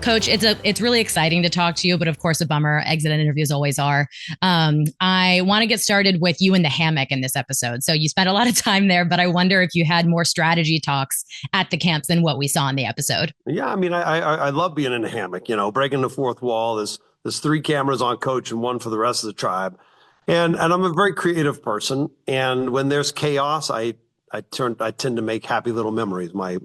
Coach, it's really exciting to talk to you, but of course, a bummer. Exit interviews always are. I want to get started with you in the hammock in this episode. So you spent a lot of time there, but I wonder if you had more strategy talks at the camps than what we saw in the episode. Yeah, I mean, I love being in a hammock, breaking the fourth wall. There's three cameras on coach and one for the rest of the tribe. And I'm a very creative person. And when there's chaos, I tend to make happy little memories. My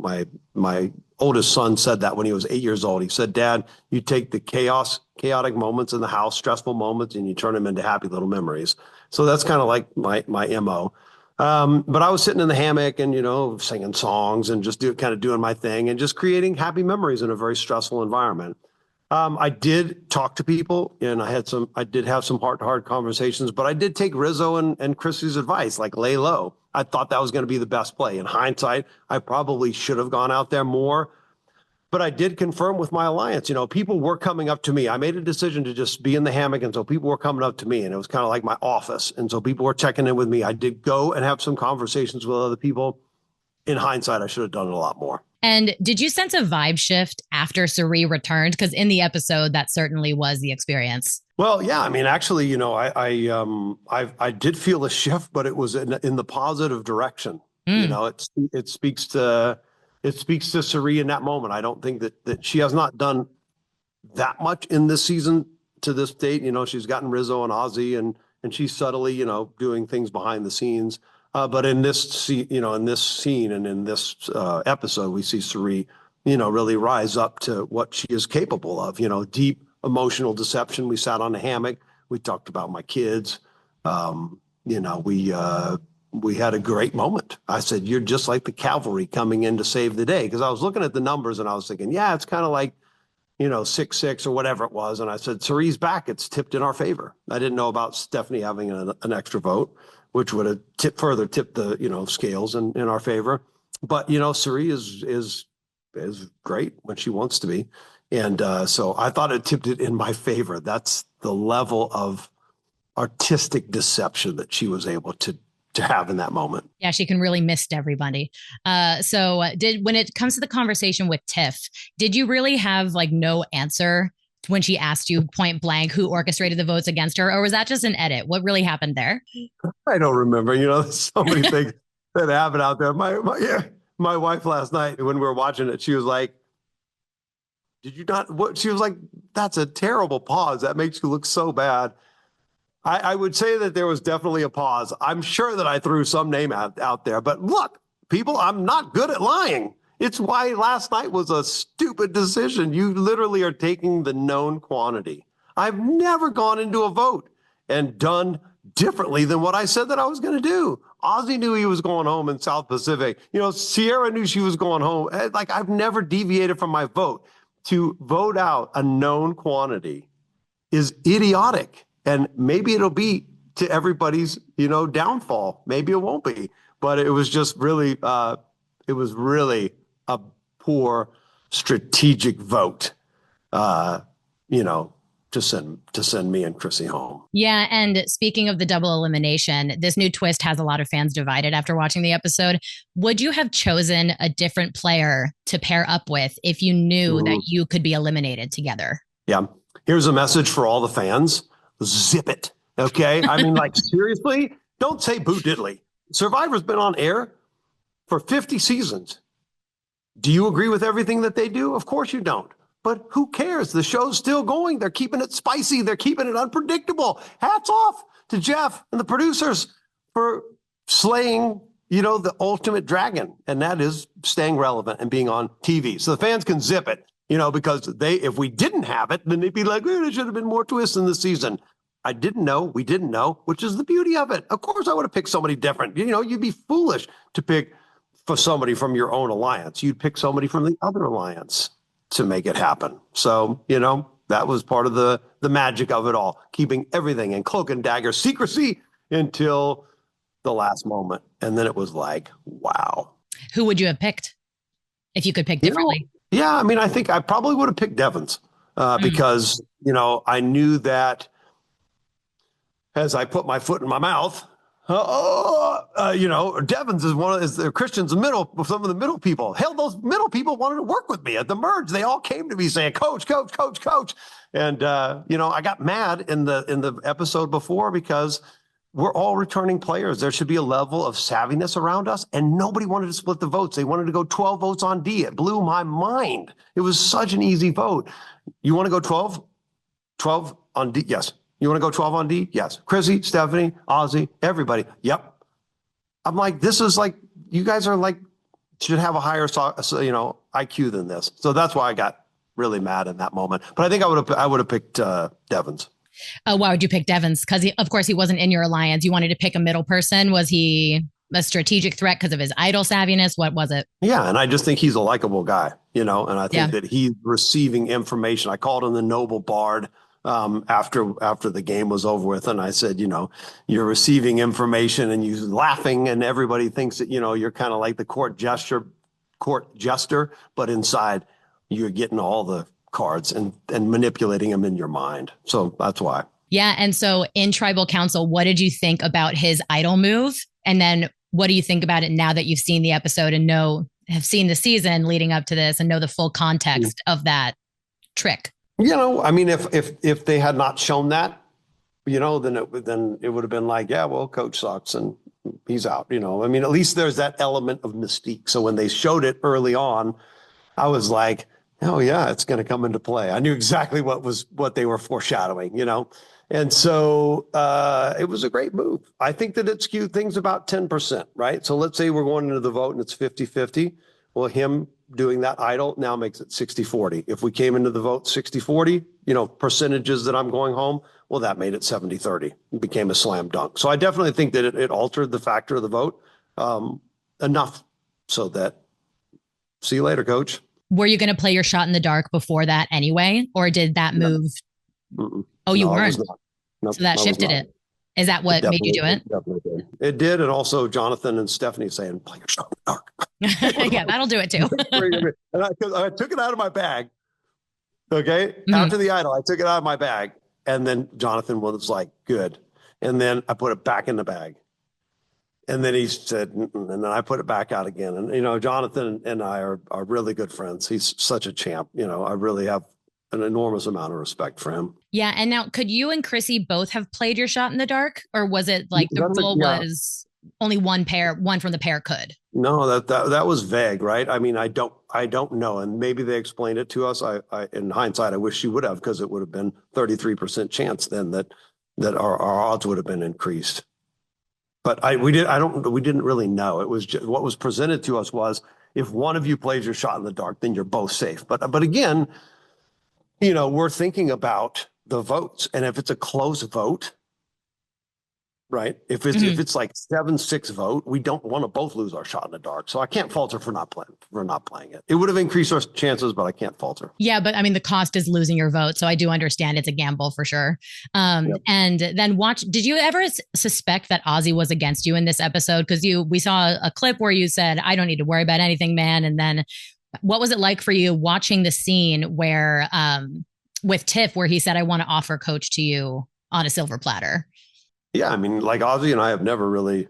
oldest son said that when he was 8 years old. He said, Dad, you take the chaotic moments in the house, stressful moments, and you turn them into happy little memories. So that's kind of like my MO. But I was sitting in the hammock and, singing songs and just doing my thing and just creating happy memories in a very stressful environment. I did talk to people and I did have some heart-to-heart conversations, but I did take Rizzo and Chrissy's advice, like lay low. I thought that was going to be the best play. In hindsight, I probably should have gone out there more, but I did confirm with my alliance, people were coming up to me. I made a decision to just be in the hammock. And so people were coming up to me and it was kind of like my office. And so people were checking in with me. I did go and have some conversations with other people. In hindsight, I should have done it a lot more. And did you sense a vibe shift after Cirie returned? Because in the episode, that certainly was the experience. Well, yeah, I mean, actually, I did feel a shift, but it was in the positive direction. It speaks to Cirie in that moment. I don't think that she has not done that much in this season to this date. She's gotten Rizzo and Ozzy, and she's subtly, doing things behind the scenes. But in this scene and in this episode, we see Cirie, really rise up to what she is capable of. Deep emotional deception. We sat on the hammock. We talked about my kids. We had a great moment. I said, "You're just like the cavalry coming in to save the day." Because I was looking at the numbers and I was thinking, yeah, it's kind of like 6-6 or whatever it was. And I said, Cirie's back. It's tipped in our favor. I didn't know about Stephanie having an extra vote, which would have tipped the, scales in our favor. But, Cirie is great when she wants to be. And so I thought it tipped it in my favor. That's the level of artistic deception that she was able to have in that moment. Yeah, she can really mist everybody. When it comes to the conversation with Tiff, did you really have no answer when she asked you point blank who orchestrated the votes against her, or was that just an edit? What really happened there? I don't remember. There's so many things that happen out there. My wife last night when we were watching it, she was like, "Did you not?" What she was like, "That's a terrible pause. That makes you look so bad." I would say that there was definitely a pause. I'm sure that I threw some name out there, but look, people, I'm not good at lying. It's why last night was a stupid decision. You literally are taking the known quantity. I've never gone into a vote and done differently than what I said that I was going to do. Ozzy knew he was going home in South Pacific. Cirie knew she was going home. I've never deviated from my vote. To vote out a known quantity is idiotic. And maybe it'll be to everybody's, downfall. Maybe it won't be. But it was just really, it was really a poor strategic vote, to send me and Chrissy home. Yeah. And speaking of the double elimination, this new twist has a lot of fans divided after watching the episode. Would you have chosen a different player to pair up with if you knew that you could be eliminated together? Yeah. Here's a message for all the fans. Zip it. Okay. I mean, seriously, don't say boo diddly. Survivor's been on air for 50 seasons. Do you agree with everything that they do? Of course you don't. But who cares? The show's still going. They're keeping it spicy. They're keeping it unpredictable. Hats off to Jeff and the producers for slaying, the ultimate dragon. And that is staying relevant and being on TV. So the fans can zip it. Because if we didn't have it, then they'd be like, there should have been more twists in this season. I didn't know. We didn't know, which is the beauty of it. Of course, I would have picked somebody different. You'd be foolish to pick for somebody from your own alliance. You'd pick somebody from the other alliance to make it happen. So, that was part of the magic of it all, keeping everything in cloak and dagger secrecy until the last moment. And then it was like, wow. Who would you have picked if you could pick differently? Yeah, I mean, I think I probably would have picked Devon's because, I knew that as I put my foot in my mouth, Devins is the Christian's middle, some of the middle people. Hell, those middle people wanted to work with me at the merge. They all came to me saying, "Coach, coach, coach, coach." And I got mad in the episode before because we're all returning players. There should be a level of savviness around us, and nobody wanted to split the votes. They wanted to go 12 votes on D. It blew my mind. It was such an easy vote. You want to go 12? 12 on D? Yes. You want to go 12 on D? Yes. Chrissy, Stephanie, Ozzy, everybody. Yep. I'm like, this is like, you guys are like, should have a higher, IQ than this. So that's why I got really mad in that moment. But I think I would have picked Devins. Oh, why would you pick Devins? Because of course he wasn't in your alliance. You wanted to pick a middle person. Was he a strategic threat because of his idol savviness? What was it? Yeah, and I just think he's a likable guy, and I think that he's receiving information. I called him the noble bard after the game was over with, and I said, you're receiving information and you're laughing, and everybody thinks that you're kind of like the court jester, but inside you're getting all the cards and manipulating them in your mind. So that's why. Yeah, and so in Tribal Council, what did you think about his idol move? And then what do you think about it now that you've seen the episode and have seen the season leading up to this and know the full context of that trick? I mean, if they had not shown that, then it would have been like, yeah, well, coach sucks and he's out. I mean, at least there's that element of mystique. So when they showed it early on, I was like, oh yeah, it's going to come into play. I knew exactly what they were foreshadowing. And so it was a great move. I think that it skewed things about 10%, right? So let's say we're going into the vote and it's 50-50. Well, him doing that idol now makes it 60-40. If we came into the vote 60-40, percentages that I'm going home, well, that made it 70-30. It became a slam dunk. So I definitely think that it altered the factor of the vote enough so that, see you later, coach. Were you going to play your shot in the dark before that anyway? Or did that move? No. Oh, you weren't. Nope, so that shifted it. Is that what made you do it? It did. And also Jonathan and Stephanie saying, play your shot in the dark. Yeah, that'll do it too. And I took it out of my bag. Okay. Mm-hmm. After the idol, I took it out of my bag. And then Jonathan was like, good. And then I put it back in the bag. And then he said, and then I put it back out again. And, Jonathan and I are really good friends. He's such a champ. I really have an enormous amount of respect for him. Yeah. And now could you and Chrissy both have played your shot in the dark? Or was it like the rule was only one from the pair could? No, that was vague, right? I mean, I don't know. And maybe they explained it to us. I in hindsight, I wish she would have, because it would have been 33% chance then that our odds would have been increased. But we didn't really know. It was just, what was presented to us was, if one of you plays your shot in the dark, then you're both safe. But again, we're thinking about the votes, and if it's a close vote, right? If it's like 7-6 vote, we don't want to both lose our shot in the dark. So I can't falter for not playing it. It would have increased our chances, but I can't falter. Yeah, but I mean, the cost is losing your vote. So I do understand it's a gamble for sure. Yep. And then did you ever suspect that Ozzy was against you in this episode? Because we saw a clip where you said, I don't need to worry about anything, man. And then what was it like for you watching the scene where with Tiff, where he said, I want to offer coach to you on a silver platter? Yeah, I mean, like Ozzy and I have never really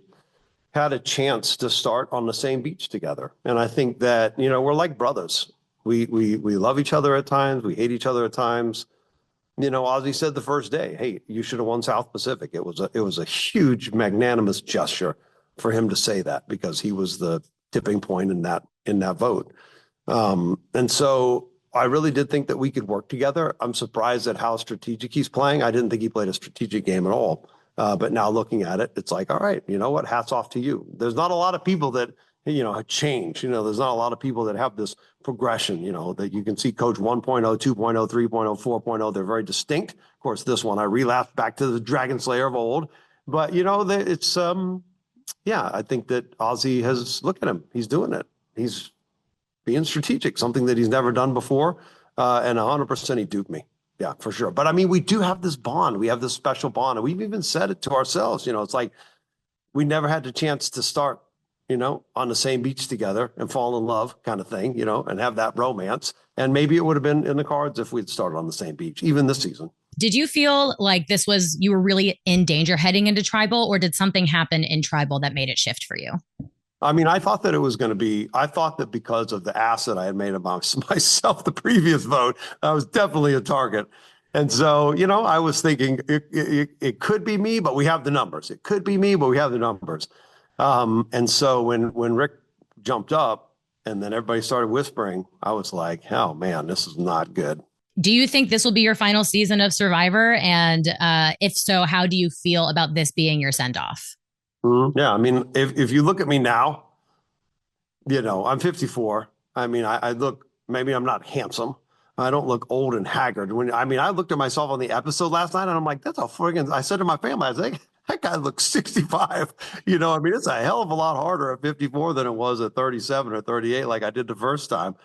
had a chance to start on the same beach together. And I think that, we're like brothers. We love each other at times. We hate each other at times. Ozzy said the first day, hey, you should have won South Pacific. It was a huge, magnanimous gesture for him to say that, because he was the tipping point in that vote. And so I really did think that we could work together. I'm surprised at how strategic he's playing. I didn't think he played a strategic game at all. But now looking at it, it's like, all right, you know what? Hats off to you. There's not a lot of people that, change. There's not a lot of people that have this progression, that you can see coach 1.0, 2.0, 3.0, 4.0. They're very distinct. Of course, this one, I relapsed back to the Dragon Slayer of old. But, it's, I think that Ozzy look at him. He's doing it. He's being strategic, something that he's never done before. And 100% he duped me. Yeah, for sure. But I mean, we do have this bond. We have this special bond. And we've even said it to ourselves. It's like we never had the chance to start, on the same beach together and fall in love kind of thing, and have that romance. And maybe it would have been in the cards if we'd started on the same beach, even this season. Did you feel like you were really in danger heading into tribal, or did something happen in tribal that made it shift for you? I mean, I thought that it was going to be, I thought that because of the ass that I had made amongst myself the previous vote, I was definitely a target. And so, I was thinking it could be me, but we have the numbers. It could be me, but we have the numbers. And so when Rick jumped up and then everybody started whispering, I was like, oh man, this is not good. Do you think this will be your final season of Survivor? And if so, how do you feel about this being your send off? Yeah, I mean, if you look at me now, I'm 54. I mean, I look, maybe I'm not handsome. I don't look old and haggard. I looked at myself on the episode last night and I'm like, that's a friggin', I said to my family, I was like, that guy looks 65. It's a hell of a lot harder at 54 than it was at 37 or 38, like I did the first time.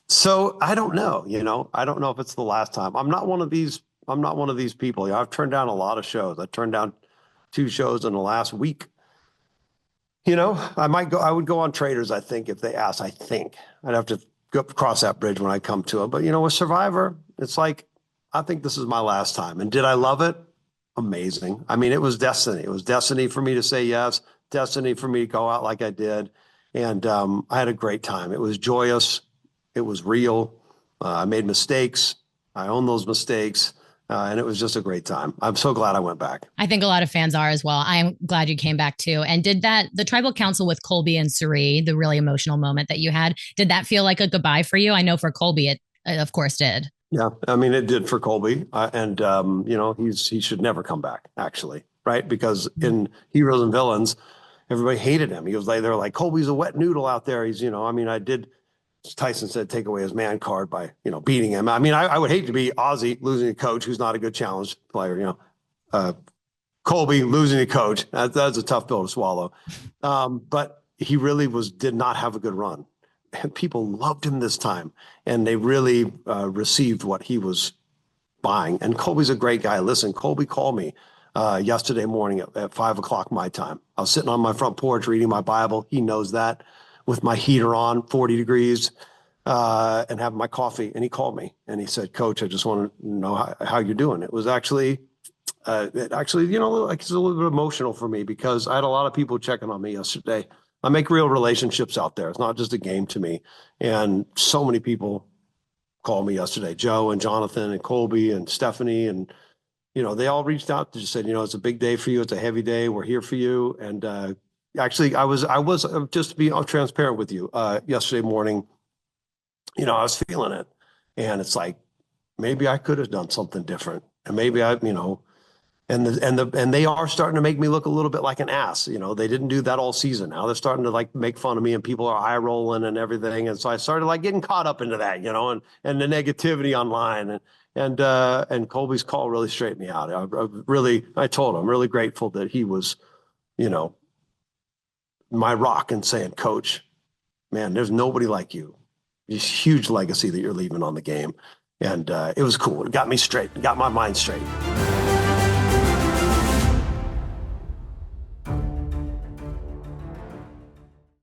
So I don't know, I don't know if it's the last time. I'm not one of these people. I've turned down a lot of shows. I turned down 2 shows in the last week. I would go on Traders, I think, if they asked. I think I'd have to go cross that bridge when I come to it. But, with Survivor, it's like, I think this is my last time. And did I love it? Amazing. I mean, it was destiny. It was destiny for me to say yes, destiny for me to go out like I did. And I had a great time. It was joyous. It was real. I made mistakes. I own those mistakes. And it was just a great time. I'm so glad I went back. I think a lot of fans are as well. I'm glad you came back too. And the tribal council with Colby and Cirie, the really emotional moment that you had, did that feel like a goodbye for you? I know for Colby, it of course did. Yeah, I mean, it did for Colby. And, he should never come back, actually, right? Because in Heroes and Villains, everybody hated him. He was like, they're like, Colby's a wet noodle out there. He's, Tyson said, take away his man card by, beating him. I mean, I would hate to be Ozzy losing a coach who's not a good challenge player, Colby losing a coach. That's a tough pill to swallow. But he really did not have a good run. And people loved him this time. And they really received what he was buying. And Colby's a great guy. Listen, Colby called me yesterday morning at 5 o'clock my time. I was sitting on my front porch reading my Bible. He knows that. With my heater on, 40 degrees, and having my coffee. And he called me and he said, Coach, I just want to know how you're doing. It was actually, like it's a little bit emotional for me because I had a lot of people checking on me yesterday. I make real relationships out there. It's not just a game to me. And so many people called me yesterday, Joe and Jonathan and Colby and Stephanie. And, they all reached out to just said, it's a big day for you. It's a heavy day. We're here for you. And, actually, I was just to be transparent with you. Yesterday morning, I was feeling it, and it's like maybe I could have done something different, and maybe and they are starting to make me look a little bit like an ass. They didn't do that all season. Now they're starting to like make fun of me, and people are eye rolling and everything. And so I started like getting caught up into that, and the negativity online. And Colby's call really straightened me out. I told him I'm really grateful that he was, my rock and saying, Coach, man, there's nobody like you. This huge legacy that you're leaving on the game. And it was cool. It got me straight. It got my mind straight.